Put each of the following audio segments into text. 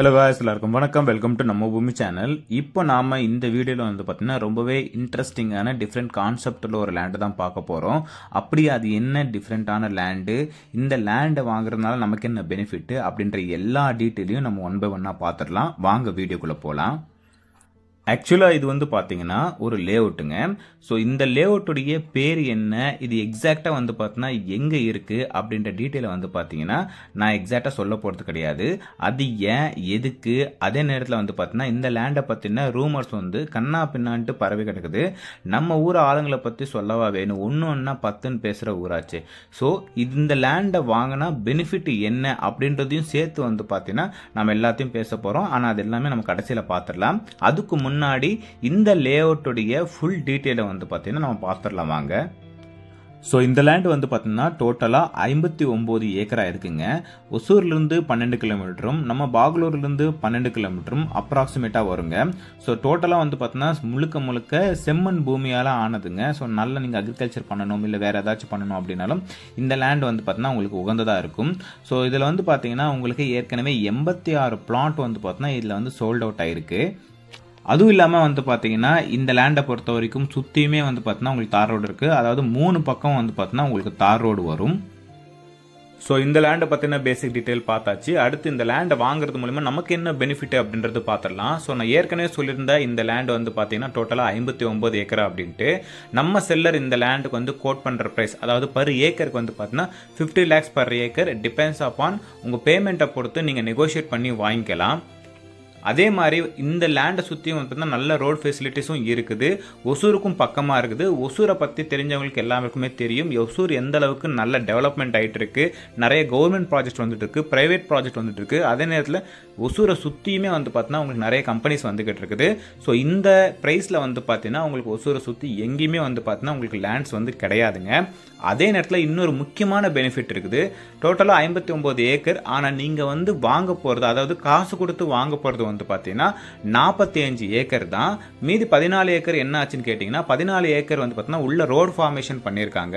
Hello guys, எல்லாருக்கும் வணக்கம். Welcome to நம்ம பூமி சேனல். இப்போ நாம இந்த வீடியோல வந்து பார்த்தீங்கன்னா ரொம்பவே இன்ட்ரெஸ்டிங்கான டிஃப்ரெண்ட் கான்செப்ட்ல ஒரு லேண்ட் தான் பார்க்க போறோம். அப்படி அது என்ன டிஃப்ரெண்டான லேண்டு, இந்த லேண்டை வாங்குறதுனால நமக்கு என்ன பெனிஃபிட் அப்படின்ற எல்லா டீட்டெயிலையும் நம்ம ஒன் பை ஒன்னா பார்த்துடலாம். வாங்க வீடியோக்குள்ள போலாம். ஆக்சுவலாக இது வந்து பார்த்தீங்கன்னா ஒரு லேஅவுட்டுங்க. ஸோ இந்த லேஅவுட்டுடைய பேர் என்ன, இது எக்ஸாக்டாக வந்து பார்த்தீங்கன்னா எங்கே இருக்குது அப்படின்ற டீட்டெயிலை வந்து பார்த்தீங்கன்னா நான் எக்ஸாக்டாக சொல்ல போகிறது கிடையாது. அது ஏன், எதுக்கு, அதே நேரத்தில் வந்து பார்த்தீங்கன்னா இந்த லேண்டை பற்றின ரூமர்ஸ் வந்து கண்ணா பின்னான்ட்டு பரவி கிடக்குது. நம்ம ஊர் ஆளுங்களை பற்றி சொல்லவா வேணும், ஒன்று ஒன்றா 10ன்னு பேசுகிற ஊராச்சு. ஸோ இந்த லேண்டை வாங்கினா பெனிஃபிட் என்ன அப்படின்றதையும் சேர்த்து வந்து பார்த்தீங்கன்னா நம்ம எல்லாத்தையும் பேச போகிறோம். ஆனால் அது எல்லாமே நம்ம கடைசியில் பார்த்துடலாம். அதுக்கு முன்னாடி இந்த லேஅவுட்டுடைய ஃபுல் டீட்டெயிலை வந்து பார்த்தீங்கன்னா நம்ம பார்த்துடலாம் வாங்க. ஸோ இந்த லேண்ட் வந்து பார்த்தீங்கன்னா டோட்டலாக 59 ஏக்கரா இருக்குங்க. ஒசூர்லேருந்து 12 கிலோமீட்டரும் நம்ம பாகலூர்லேருந்து 12 கிலோமீட்டரும் அப்ராக்சிமேட்டாக வருங்க. ஸோ டோட்டலாக வந்து பார்த்தீங்கன்னா முழுக்க முழுக்க செம்மண் பூமியால் ஆனதுங்க. ஸோ நல்லா நீங்கள் அக்ரிகல்ச்சர் பண்ணணும் இல்லை வேறு ஏதாச்சும் பண்ணணும் அப்படின்னாலும் இந்த லேண்ட் வந்து பார்த்தீங்கன்னா உங்களுக்கு உகந்ததாக இருக்கும். ஸோ இதில் வந்து பார்த்தீங்கன்னா உங்களுக்கு ஏற்கனவே 86 பிளாட் வந்து பார்த்தீங்கன்னா இதில் வந்து சோல்ட் அவுட் ஆயிருக்கு. அதுவும் இல்லாமல் வந்து பார்த்தீங்கன்னா இந்த லேண்டை பொறுத்த வரைக்கும் சுற்றியுமே வந்து பார்த்தீங்கன்னா உங்களுக்கு தார் ரோடு இருக்குது. அதாவது 3 பக்கம் வந்து பார்த்தீங்கன்னா உங்களுக்கு தார் ரோடு வரும். ஸோ இந்த லேண்டை பற்றின பேசிக் டீட்டெயில் பார்த்தாச்சு. அடுத்து இந்த லேண்டை வாங்குறது மூலிமா நமக்கு என்ன பெனிஃபிட் அப்படின்றது பார்த்துடலாம். ஸோ நான் ஏற்கனவே சொல்லியிருந்த இந்த லேண்டு வந்து பார்த்தீங்கன்னா டோட்டலாக 59 ஏக்கரா அப்படின்ட்டு நம்ம செல்லர் இந்த லேண்டுக்கு வந்து கோட் பண்ணுற ப்ரைஸ், அதாவது பர் ஏக்கருக்கு வந்து பார்த்தீங்கன்னா 50 lakhs per acre. Depends upon உங்கள் பேமெண்ட்டை பொறுத்து நீங்கள் நெகோஷியேட் பண்ணி வாங்கிக்கலாம். அதே மாதிரி இந்த லேண்டை சுற்றி வந்து நல்ல ரோட் ஃபெசிலிட்டிஸும் இருக்குது. ஒசூருக்கும் பக்கமாக இருக்குது. ஒசூரை பற்றி தெரிஞ்சவங்களுக்கு எல்லாருக்குமே தெரியும் ஒசூர் எந்த அளவுக்கு நல்ல டெவலப்மெண்ட் ஆகிட்டு இருக்கு. நிறைய கவர்மெண்ட் ப்ராஜெக்ட் வந்துட்டு இருக்கு, பிரைவேட் ப்ராஜெக்ட் வந்துட்டு இருக்கு. அதே நேரத்தில் ஒசூரை சுற்றியுமே வந்து பார்த்தீங்கன்னா உங்களுக்கு நிறைய கம்பெனிஸ் வந்துகிட்டு இருக்குது. ஸோ இந்த ப்ரைஸில் வந்து பார்த்தீங்கன்னா உங்களுக்கு ஒசூரை சுற்றி எங்கேயுமே வந்து பார்த்தீங்கன்னா உங்களுக்கு லேண்ட்ஸ் வந்து கிடையாதுங்க. அதே நேரத்தில் இன்னொரு முக்கியமான பெனிஃபிட் இருக்குது. டோட்டலாக 59 ஏக்கர். ஆனால் நீங்கள் வந்து வாங்க போகிறது, அதாவது காசு கொடுத்து வாங்க போகிறது வந்து பார்த்தீங்கன்னா 45 ஏக்கர் தான். மீதி 14 ஏக்கர் என்ன ஆச்சுன்னு கேட்டிங்கன்னா 14 ஏக்கர் வந்து பார்த்தீங்கன்னா உள்ள ரோட் ஃபார்மேஷன் பண்ணியிருக்காங்க.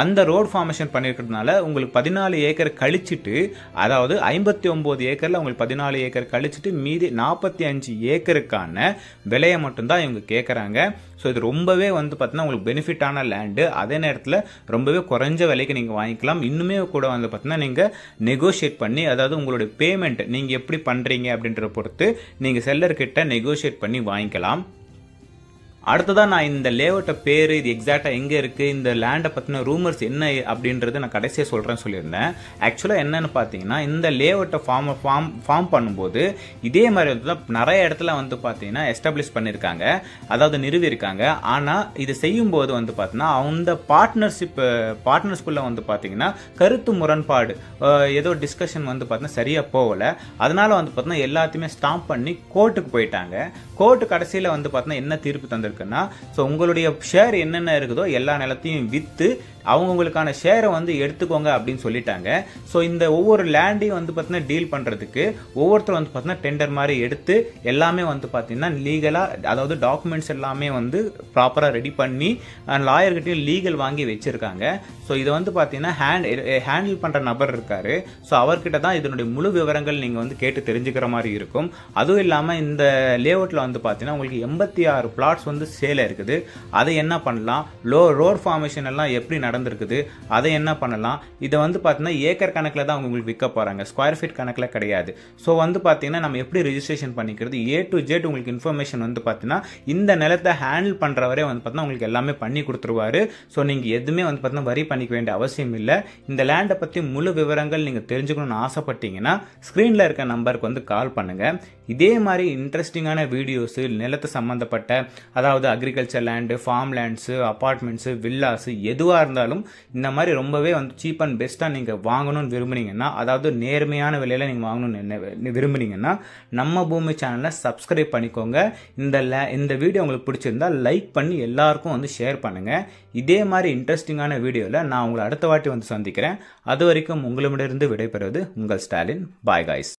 அந்த ரோட் ஃபார்மேஷன் பண்ணியிருக்கிறதுனால உங்களுக்கு 14 ஏக்கர் கழிச்சிட்டு, அதாவது 59 ஏக்கரில் உங்களுக்கு 14 ஏக்கர் கழிச்சிட்டு மீதி 45 ஏக்கருக்கான விலையை மட்டும்தான் இவங்க கேட்குறாங்க. ஸோ இது ரொம்பவே வந்து பார்த்தீங்கன்னா உங்களுக்கு பெனிஃபிட்டான லேண்டு. அதே நேரத்தில் ரொம்பவே குறைஞ்ச விலைக்கு நீங்கள் வாங்கிக்கலாம். இன்னுமே கூட வந்து பார்த்தீங்கன்னா நீங்கள் நெகோஷியேட் பண்ணி, அதாவது உங்களுடைய பேமெண்ட் நீங்கள் எப்படி பண்ணுறீங்க அப்படின்றத பொறுத்து நீங்கள் செல்லர்கிட்ட நெகோஷியேட் பண்ணி வாங்கிக்கலாம். அடுத்ததான் நான் இந்த லேஅவுட்டை பேர், இது எக்ஸாக்டாக எங்கே இருக்குது, இந்த லேண்டை பற்றின ரூமர்ஸ் என்ன அப்படின்றது நான் கடைசியாக சொல்கிறேன்னு சொல்லியிருந்தேன். ஆக்சுவலாக என்னென்னு பார்த்தீங்கன்னா இந்த லேஅவுட்டை ஃபார்ம் பண்ணும்போது இதே மாதிரி வந்து நிறைய இடத்துல வந்து பார்த்தீங்கன்னா எஸ்டாப்ளிஷ் பண்ணியிருக்காங்க, அதாவது நிறுவியிருக்காங்க. ஆனால் இது செய்யும்போது வந்து பார்த்தீங்கன்னா அந்த பார்ட்னர்ஸ்குள்ளே வந்து பார்த்தீங்கன்னா கருத்து முரண்பாடு, ஏதோ டிஸ்கஷன் வந்து பார்த்தீங்கன்னா சரியாக போகலை. அதனால வந்து பார்த்தீங்கன்னா எல்லாத்தையுமே ஸ்டாம்ப் பண்ணி கோர்ட்டுக்கு போயிட்டாங்க. கோர்ட்டு கடைசியில் வந்து பார்த்தீங்கன்னா என்ன தீர்ப்பு தந்திருக்கு, சோ உங்களுடைய ஷேர் என்னென்ன இருக்குதோ எல்லா நிலத்தையும் வித்து அவங்களுக்கான ஷேரை வந்து எடுத்துக்கோங்க அப்படின்னு சொல்லிட்டாங்க. ஸோ இந்த ஒவ்வொரு லேண்டையும் வந்து பார்த்தீங்கன்னா டீல் பண்ணுறதுக்கு ஒவ்வொருத்தரும் வந்து பார்த்தீங்கன்னா டெண்டர் மாதிரி எடுத்து எல்லாமே வந்து பார்த்தீங்கன்னா லீகலாக, அதாவது டாக்குமெண்ட்ஸ் எல்லாமே வந்து ப்ராப்பராக ரெடி பண்ணி லாயர்கிட்டையும் லீகல் வாங்கி வச்சிருக்காங்க. ஸோ இதை வந்து பார்த்தீங்கன்னா ஹேண்டில் பண்ணுற நபர் இருக்காரு. ஸோ அவர்கிட்ட தான் இதனுடைய முழு விவரங்கள் நீங்கள் வந்து கேட்டு தெரிஞ்சுக்கிற மாதிரி இருக்கும். அதுவும் இல்லாமல் இந்த லேஅவுட்டில் வந்து பார்த்தீங்கன்னா உங்களுக்கு 86 பிளாட்ஸ் வந்து சேல் இருக்குது. அதை என்ன பண்ணலாம், ரோட் ஃபார்மேஷன் எல்லாம் எப்படி நடந்திருக்குது, அதை என்ன பண்ணலாம், இதை வந்து பார்த்தீங்கன்னா ஏக்கர் கணக்கில் தான் உங்களுக்கு விற்க போகிறாங்க, ஸ்கொயர் ஃபீட் கணக்கில் கிடையாது. ஸோ வந்து பார்த்தீங்கன்னா நம்ம எப்படி ரெஜிஸ்ட்ரேஷன் பண்ணிக்கிறது, A to Z உங்களுக்கு இன்ஃபர்மேஷன் வந்து பார்த்தீங்கன்னா இந்த நிலத்தை ஹேண்டில் பண்ணுறவரே வந்து பார்த்தீங்கன்னா உங்களுக்கு எல்லாமே பண்ணி கொடுத்துருவாரு. ஸோ நீங்கள் எதுவுமே வந்து பார்த்தீங்கன்னா வரி பண்ணிக்க வேண்டிய அவசியம் இல்லை. இந்த லேண்டை பற்றி முழு விவரங்கள் நீங்கள் தெரிஞ்சுக்கணும்னு ஆசைப்பட்டீங்கன்னா ஸ்க்ரீனில் இருக்க நம்பருக்கு வந்து கால் பண்ணுங்கள். இதே மாதிரி இன்ட்ரெஸ்டிங்கான வீடியோஸு, நிலத்தை சம்மந்தப்பட்ட, அதாவது agriculture land, farm lands, apartments, villas எதுவாக இருந்தாலும் இந்த மாதிரி ரொம்பவே வந்து சீப் அண்ட் பெஸ்ட்டாக நீங்கள் வாங்கணும்னு விரும்புனீங்கன்னா, அதாவது நேர்மையான விலையில் நீங்கள் வாங்கணும்னு விரும்புனீங்கன்னா நம்ம பூமி சேனலை சப்ஸ்கிரைப் பண்ணிக்கோங்க. இந்த வீடியோ உங்களுக்கு பிடிச்சிருந்தா லைக் பண்ணி எல்லாருக்கும் வந்து ஷேர் பண்ணுங்கள். இதே மாதிரி இன்ட்ரெஸ்டிங்கான வீடியோவில் நான் உங்களை அடுத்த வாட்டி வந்து சந்திக்கிறேன். அது வரைக்கும் உங்களிடமிருந்து விடைபெறுவது உங்கள் ஸ்டாலின். Bye guys.